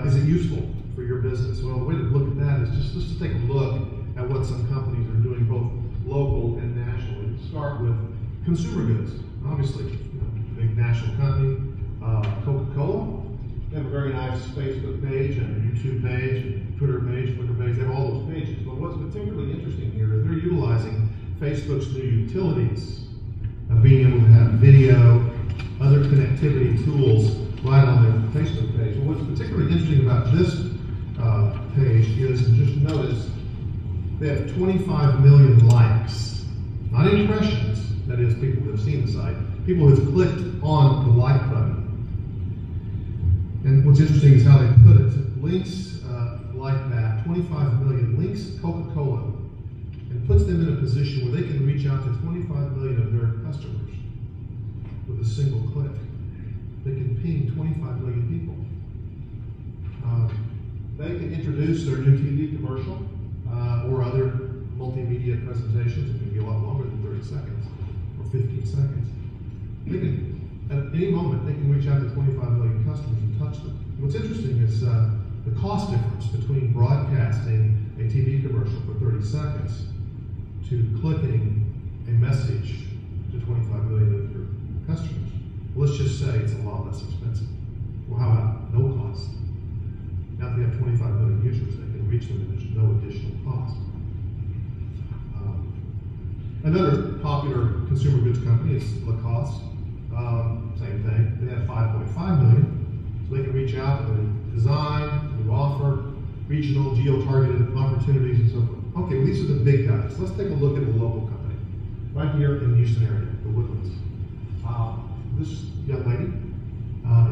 is it useful for your business? Well, the way to look at that is just to take a look at what some companies are doing, both local and nationally. Start with consumer goods. Obviously, big national company, Coca-Cola. They have a very nice Facebook page and a YouTube page, and Twitter page, Flickr page. They have all those pages. But what's particularly interesting here is they're utilizing Facebook's new utilities of being able to have video, other connectivity tools right on their Facebook page. And what's particularly interesting about this page is, just notice, they have 25 million likes. Not impressions, that is, people that have seen the site. People who have clicked on the like button. And what's interesting is how they put it. Links like that, 25 million, links Coca-Cola, and puts them in a position where they can reach out to 25 million of their customers with a single click. They can ping 25 million people. They can introduce their new TV commercial or other multimedia presentations. It can be a lot longer than 30 seconds or 15 seconds. They can, at any moment, they can reach out to 25 million customers and touch them. What's interesting is the cost difference between broadcasting a TV commercial for 30 seconds to clicking a message to 25 million of your customers. Let's just say it's a lot less expensive. Well, how about no cost? Now, if you have 25 million users, they can reach them and there's no additional cost. Another popular consumer goods company is Lacoste. Same thing. They have 5.5 million, so they can reach out to design, new offer, regional, geo-targeted opportunities, and so forth. Okay, well, these are the big guys. Let's take a look at a local company right here in the Houston area, the Woodlands. This young lady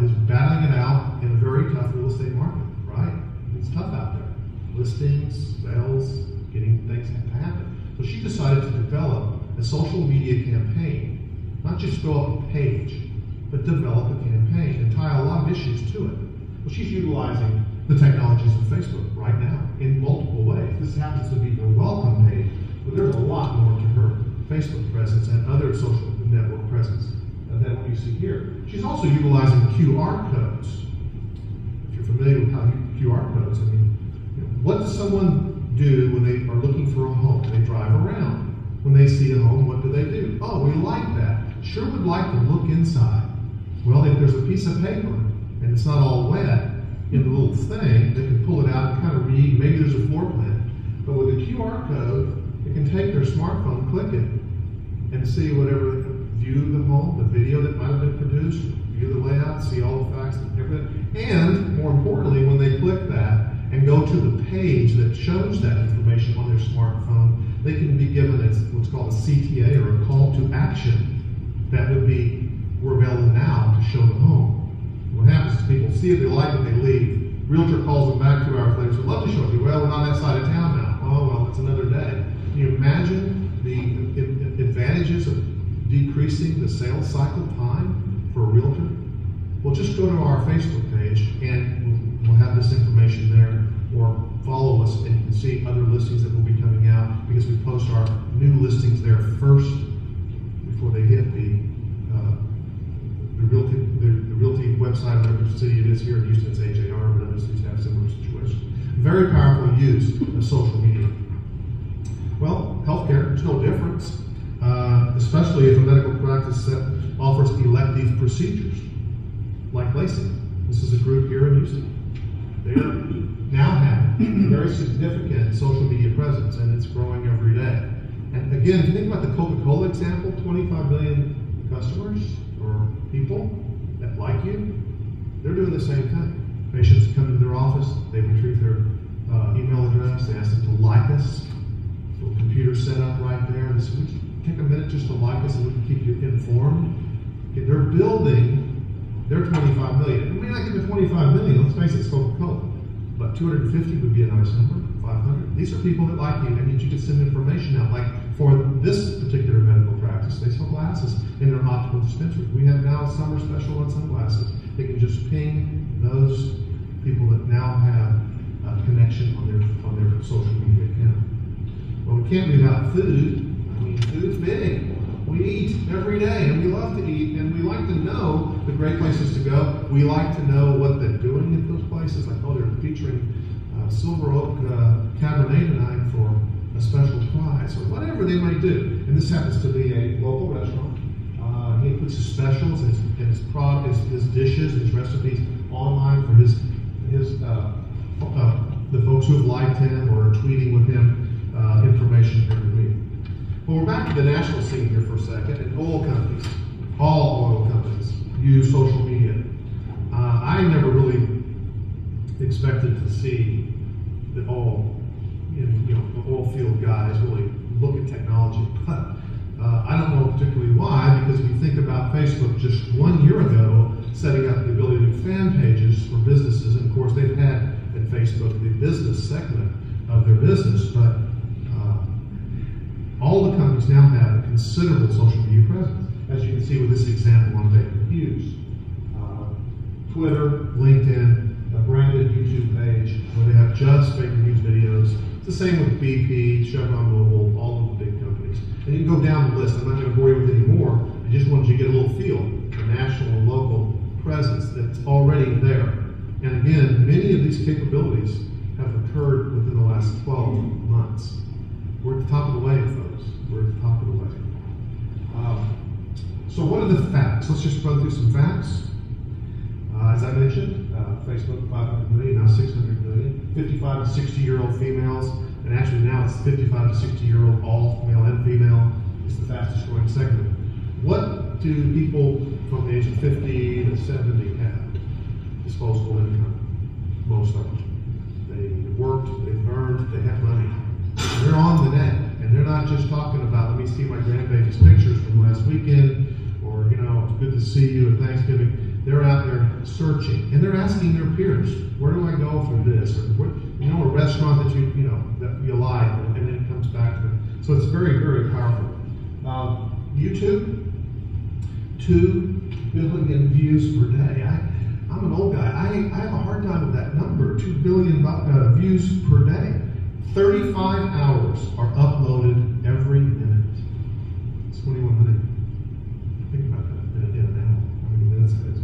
is battling it out in a very tough real estate market, right? It's tough out there. Listings, sales, getting things to happen. So she decided to develop a social media campaign. Not just throw up a page, but develop a campaign and tie a lot of issues to it. Well, she's utilizing the technologies of Facebook right now in multiple ways. This happens to be the welcome page, but there's a lot more to her Facebook presence and other social network presence than what you see here. She's also utilizing QR codes. If you're familiar with how QR codes, I mean, what does someone do when they are looking for a home? They drive around. When they see a home, what do? Oh, we like that. Sure would like to look inside. Well, if there's a piece of paper and it's not all wet in the little thing, they can pull it out and kind of read. Maybe there's a floor plan. But with a QR code, they can take their smartphone, click it, and see whatever, view the home, the video that might have been produced, view the layout, see all the facts and everything. And more importantly, when they click that and go to the page that shows that information on their smartphone, they can be given what's called a CTA, or a call to action. That would be, we're available now to show the home. What happens is people see it, they like it, they leave. Realtor calls them back 2 hours later, so we'd love to show it to you. Well, we're not that side of town now. Oh, well, it's another day. Can you imagine the advantages of decreasing the sales cycle time for a realtor? Well, just go to our Facebook page and we'll have this information there, or follow us and you can see other listings that will be coming out, because we post our new listings there first before they hit the realty website, whatever city it is. Here in Houston, it's AJR, but other cities have similar situations. Very powerful use of social media. Well, healthcare, there's no difference, especially if a medical practice that offers elective procedures like LASIK. This is a group here in Houston. They now have a very significant social media presence, and it's growing every day. And again, if you think about the Coca-Cola example, 25 million customers or people that like you, they're doing the same thing. Patients come into their office, they retrieve their email address, they ask them to like us. Little computer set up right there. They say, would you take a minute just to like us and we can keep you informed? Okay, they're building their 25 million. It may not get to 25 million, let's face it, it's Coca-Cola. But 250 would be a nice number, 500. These are people that like you, and you can send information out. Like for this particular medical practice, they sell glasses in their optical dispensary. We have now a summer special on sunglasses. They can just ping those people that now have a connection on their social media account. Well, we can't leave out food. I mean, food's big. We We eat every day, and we love to eat, and we like to know the great places to go. We like to know what they're doing at those places, like, oh, they're featuring Silver Oak Cabernet tonight for a special prize, or whatever they might do. And this happens to be a local restaurant. He puts his specials and his dishes and his recipes online for the folks who have liked him or are tweeting with him information every week. Well, we're back to the national scene here for a second, and oil companies, all oil companies, use social media. I never really expected to see the oil field guys really look at technology, but I don't know particularly why, because if you think about Facebook just 1 year ago setting up the ability to do fan pages for businesses, and of course they've had at Facebook the business segment of their business, but all the companies now have a considerable social media presence, as you can see with this example on Baker Hughes. Twitter, LinkedIn, a branded YouTube page where they have just Baker Hughes videos. It's the same with BP, Chevron Mobile, all of the big companies. And you can go down the list. I'm not going to bore you with any more. I just wanted you to get a little feel for national and local presence that's already there. And again, many of these capabilities have occurred within the last 12 months. We're at the top of the wave, folks. We're at the top of the wave. So what are the facts? Let's just run through some facts. As I mentioned, Facebook 500 million, now 600 million. 55 to 60-year-old females, and actually now it's 55 to 60-year-old, all male and female, is the fastest growing segment. What do people from the age of 50 to 70 have? Disposable income. Most of them. They worked, they've earned, they have money. And they're on the net, and they're not just talking about, let me see my grandbaby's pictures from last weekend, or, it's good to see you at Thanksgiving. They're out there searching, and they're asking their peers, where do I go for this? Or a restaurant that you like, and then it comes back to it. So it's very, very powerful. YouTube, 2 billion views per day. I'm an old guy. I have a hard time with that number, 2 billion views per day. 35 hours are uploaded every minute. It's 2,100. Think about that in an hour. How many minutes it is?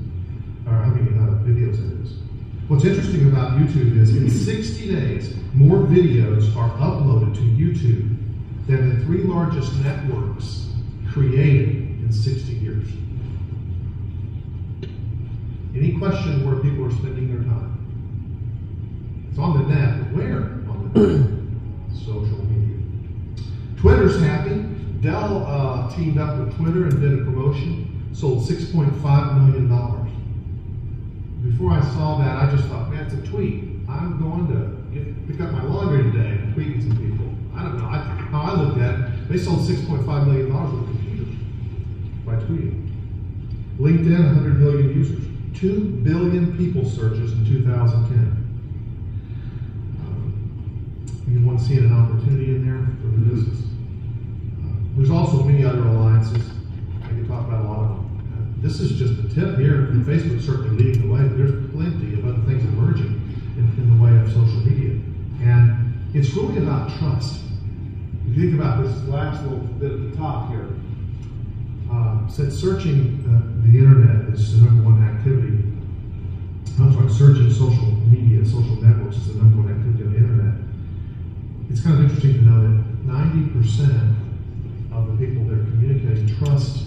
Or how many videos it is. What's interesting about YouTube is in 60 days, more videos are uploaded to YouTube than the 3 largest networks created in 60 years. Any question where people are spending their time? It's on the net, but where on the net? Social media. Twitter's happy. Dell teamed up with Twitter and did a promotion, sold $6.5 million. Before I saw that, I just thought, man, it's a tweet. I'm going to pick up my laundry today and tweeting some people. I don't know. How I looked at it, they sold $6.5 million worth of computers by tweeting. LinkedIn, 100 million users. 2 billion people searches in 2010. Anyone seeing an opportunity in there for the business? There's also many other alliances. I can talk about a lot of them. This is just a tip here, and Facebook's certainly leading the way, but there's plenty of other things emerging in the way of social media. And it's really about trust. If you think about this last little bit at the top here, since searching the internet is the #1 activity, searching social media, social networks is the #1 activity on the internet, it's kind of interesting to know that 90% of the people they're communicating trust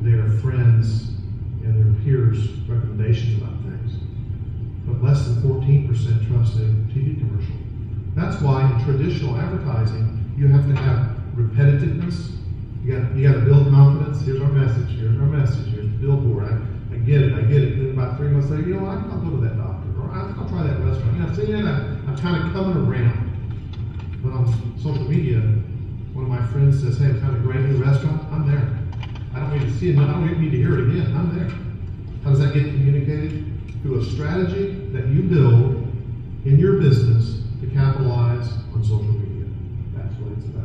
their friends and their peers' recommendations about things, but less than 14% trust a TV commercial. That's why in traditional advertising, you have to have repetitiveness. You got to build confidence. Here's our message. Here's our message. Here's the billboard. I get it. And then about 3 months later, I'll go to that doctor, or I'll try that restaurant. I'm kind of coming around. But on social media, one of my friends says, hey, I found a great new restaurant. I'm there. I don't need to see it. I don't need to hear it again. I'm there. How does that get communicated? Through a strategy that you build in your business to capitalize on social media. That's what it's about.